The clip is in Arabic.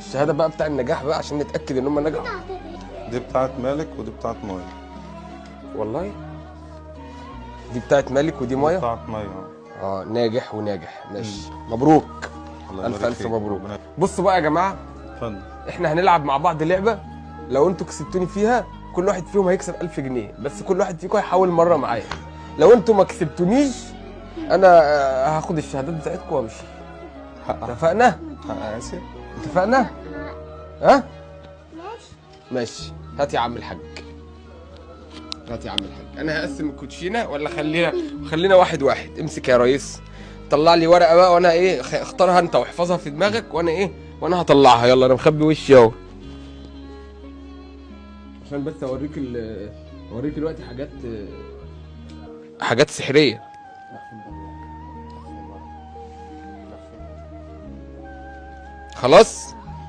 الشهاده بقى بتاع النجاح بقى عشان نتاكد ان هم نجحوا. دي بتاعت مالك ودي بتاعت مايا. والله دي بتاعت مالك ودي دي مايا. بتاعت مايا. ناجح وناجح، ماشي. مبروك، الله الف يبارك الف فيك. مبروك. ربنا بصوا بقى يا جماعه، اتفضل. احنا هنلعب مع بعض لعبه، لو انتوا كسبتوني فيها كل واحد فيهم هيكسب 1000 جنيه، بس كل واحد فيكم هيحاول مره معايا. لو انتوا ما كسبتونيش انا هاخد الشهادات بتاعتكم وامشي. اتفقنا؟ اسف. اتفقنا؟ ها؟ ماشي. ماشي. هات يا عم الحاج، هات يا عم الحاج. انا هقسم الكوتشينه ولا خلينا واحد واحد. امسك يا ريس، طلع لي ورقه بقى وانا ايه اختارها انت واحفظها في دماغك وانا هطلعها. يلا انا مخبي وشي اهو عشان بس اوريك دلوقتي حاجات سحريه. خلاص